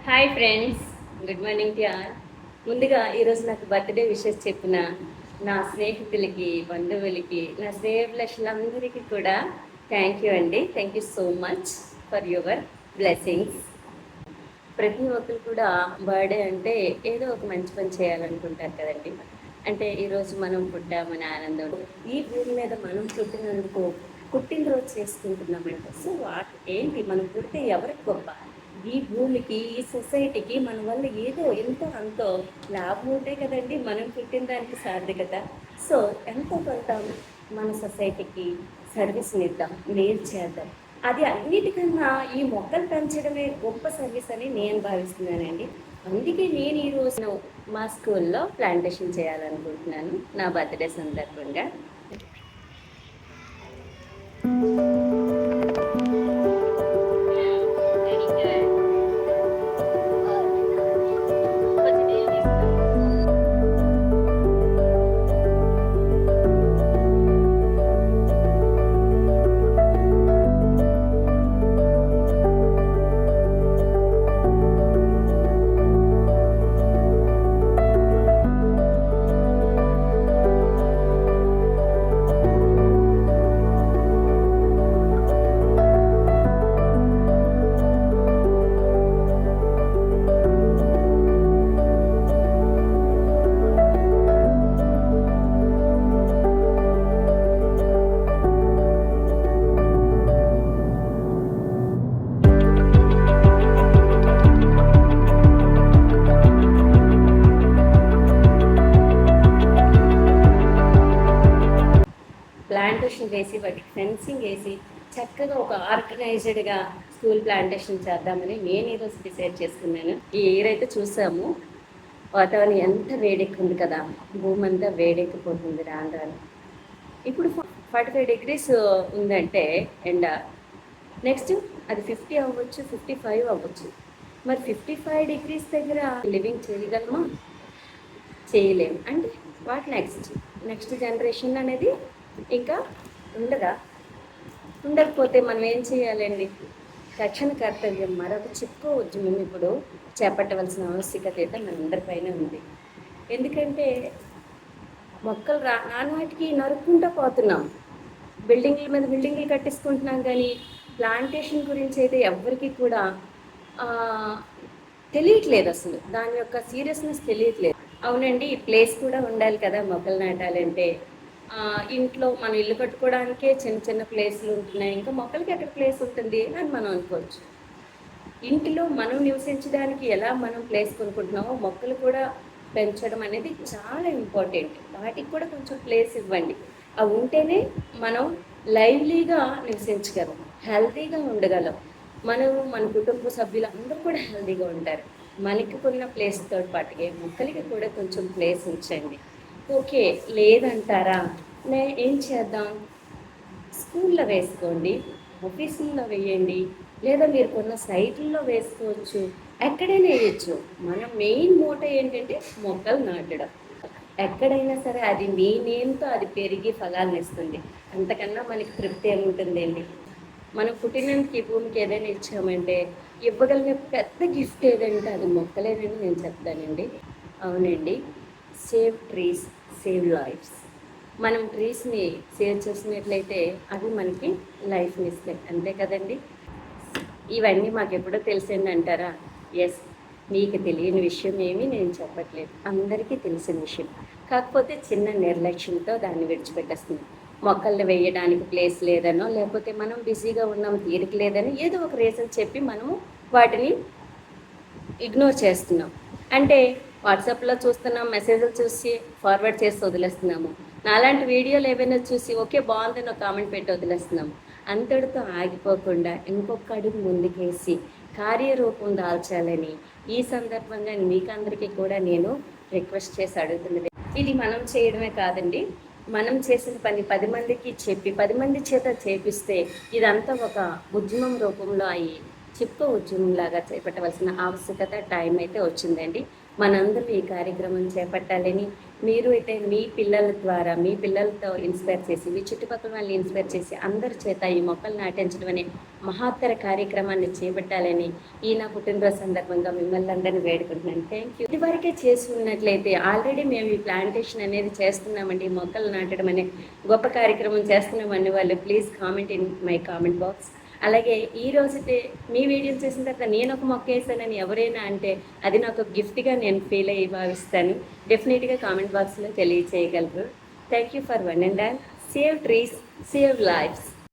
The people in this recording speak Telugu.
Hi friends, good morning to all. ముందుగా ఈరోజు నాకు బర్త్డే విషెస్ చెప్పిన నా స్నేహితులకి, బంధువులకి, నా శ్రేయభిలాషులందరికీ కూడా థ్యాంక్ యూ అండి. Thank you so much for your blessings. ప్రతి ఒక్కరు కూడా బర్త్డే అంటే ఏదో ఒక మంచి పని చేయాలనుకుంటారు కదండి. అంటే ఈరోజు మనం పుట్టామని ఆనందం, ఈ భూమి మీద మనం పుట్టినందుకు పుట్టినరోజు చేసుకుంటున్నామంటే సో ఏంటి మనం పుడితే ఎవరికి గొప్ప? ఈ భూమికి, ఈ సొసైటీకి మన వల్ల ఏదో ఎంతో అంతో లాభం ఉంటే కదండి మనం పుట్టిన దానికి సార్థకత. సో ఎంతో కొంత మన సొసైటీకి సర్వీస్ని ఇద్దాం, మేలు చేద్దాం. అది అన్నిటికన్నా ఈ మొక్కలు పెంచడమే గొప్ప సర్వీస్ అని నేను భావిస్తున్నానండి. అందుకే నేను ఈ రోజున మా స్కూల్లో ప్లాంటేషన్ చేయాలనుకుంటున్నాను నా బర్త్డే సందర్భంగా. ప్లాంటేషన్ వేసి వాటికి ఫెన్సింగ్ వేసి చక్కగా ఒక ఆర్గనైజ్డ్గా స్కూల్ ప్లాంటేషన్ చేద్దామని నేను ఈరోజు డిసైడ్ చేసుకున్నాను. ఈ ఇయర్ అయితే చూసాము, వాతావరణం ఎంత వేడెక్కింది కదా, భూమి అంతా వేడెక్కిపోతుంది రాను రాను. ఇప్పుడు 45 degrees ఉందంటే ఎండ, నెక్స్ట్ అది 50 అవ్వచ్చు, 55 అవ్వచ్చు. మరి 55 degrees దగ్గర లివింగ్ చేయగలమా? చేయలేము. అంటే వాట్ నెక్స్ట్ జనరేషన్ అనేది ఇంకా ఉండకపోతే మనం ఏం చేయాలండి? తక్షణ కర్తవ్యం మరొక చిక్కు ఉద్యమం ఇప్పుడు చేపట్టవలసిన ఆవశ్యకత అయితే మనందరిపైన ఉంది. ఎందుకంటే మొక్కలు నానాటికి నరుక్కుంటూ పోతున్నాం, బిల్డింగ్ల మీద బిల్డింగ్లు కట్టించుకుంటున్నాం, కానీ ప్లాంటేషన్ గురించి అయితే ఎవరికి కూడా తెలియట్లేదు. అసలు దాని యొక్క సీరియస్నెస్ తెలియట్లేదు. అవునండి, ప్లేస్ కూడా ఉండాలి కదా మొక్కలు నాటాలంటే. ఇంట్లో మనం ఇల్లు కట్టుకోవడానికే చిన్న చిన్న ప్లేస్లు ఉంటున్నాయి, ఇంకా మొక్కలకి ఎక్కడ ప్లేస్ ఉంటుంది అని మనం అనుకోవచ్చు. ఇంటిలో మనం నివసించడానికి ఎలా మనం ప్లేస్ కొనుక్కుంటున్నామో మొక్కలు కూడా పెంచడం అనేది చాలా ఇంపార్టెంట్. వాటికి కూడా కొంచెం ప్లేస్ ఇవ్వండి. అవి ఉంటేనే మనం లైవ్లీగా నివసించగలం, హెల్తీగా ఉండగలం. మన కుటుంబ సభ్యులు అందరూ కూడా హెల్తీగా ఉంటారు. మనకి కొన్న ప్లేస్తో పాటుగా మొక్కలకి కూడా కొంచెం ప్లేస్ ఉంచండి. ఓకే లేదంటారా, ఏం చేద్దాం? స్కూల్లో వేసుకోండి, ఆఫీసుల్లో వేయండి, లేదా మీరు కొన్న సైట్లలో వేసుకోవచ్చు, ఎక్కడైనా వేయచ్చు. మన మెయిన్ మోటో ఏంటంటే మొక్కలు నాటడం. ఎక్కడైనా సరే అది మీ నేమ్తో అది పెరిగి ఫలాలను ఇస్తుంది. అంతకన్నా మనకి తృప్తి ఏముంటుందండి? మనం పుట్టినందుకు ఈ భూమికి ఏదైనా ఇచ్చామంటే ఇవ్వగలిగే పెద్ద గిఫ్ట్ ఏదంటే అది మొక్కలేనని నేను చెప్తానండి. అవునండి, సేవ్ ట్రీస్ సేవ్ లైఫ్స్. మనం ట్రీస్ని సేవ్ చేసినట్లయితే అవి మనకి లైఫ్ని ఇస్తాయి, అంతే కదండి. ఇవన్నీ మాకు ఎప్పుడో తెలిసింది అంటారా? ఎస్, మీకు తెలియని విషయం ఏమీ నేను చెప్పట్లేదు, అందరికీ తెలిసిన విషయం. కాకపోతే చిన్న నిర్లక్ష్యంతో దాన్ని విడిచిపెట్టేస్తుంది. మొక్కల్ని వేయడానికి ప్లేస్ లేదనో, లేకపోతే మనం బిజీగా ఉన్నాం తీరిక లేదని ఏదో ఒక రీజన్ చెప్పి మనము వాటిని ఇగ్నోర్ చేస్తున్నాం. అంటే వాట్సాప్లో చూస్తున్నాం, మెసేజ్లు చూసి ఫార్వర్డ్ చేసి వదిలేస్తున్నాము. నాలాంటి వీడియోలు ఏవైనా చూసి ఓకే బాగుందని ఒక కామెంట్ పెట్టి వదిలేస్తున్నాము. అంతటితో ఆగిపోకుండా ఇంకొక అడుగు ముందుకేసి కార్యరూపం దాల్చాలని ఈ సందర్భంగా మీకందరికీ కూడా నేను రిక్వెస్ట్ చేసి అడుగుతున్నది. ఇది మనం చేయడమే కాదండి, మనం చేసిన పని 10 మందికి చెప్పి 10 మంది చేత చేపిస్తే ఇదంతా ఒక ఉద్యమం రూపంలో అయ్యి చిప్కో ఉద్యమంలాగా చేపట్టవలసిన ఆవశ్యకత టైం అయితే వచ్చిందండి. మనందరం ఈ కార్యక్రమం చేపట్టాలని, మీరు అయితే మీ పిల్లల ద్వారా మీ పిల్లలతో ఇన్స్పైర్ చేసి, మీ చుట్టుపక్కల వాళ్ళని ఇన్స్పైర్ చేసి అందరి చేత ఈ మొక్కలు నాటించడం అనే మహత్తర కార్యక్రమాన్ని చేపట్టాలని ఈ నా పుట్టినరోజు సందర్భంగా మిమ్మల్ని అందరినీ వేడుకుంటున్నాను. Thank you. ఇదివరకే చేసి ఉన్నట్లయితే ఆల్రెడీ మేము ఈ ప్లాంటేషన్ అనేది చేస్తున్నామండి, మొక్కలు నాటడం అనే గొప్ప కార్యక్రమం చేస్తున్నామని వాళ్ళు please comment in my comment box. అలాగే ఈ రోజైతే మీ వీడియోలు చేసిన తర్వాత నేను ఒక మొక్క వేసానని ఎవరైనా అంటే అది నాకు గిఫ్ట్గా నేను ఫీల్ అయ్యి భావిస్తాను. డెఫినెట్గా కామెంట్ బాక్స్లో తెలియచేయగలరు. Thank you for one and all. Save trees, save lifes.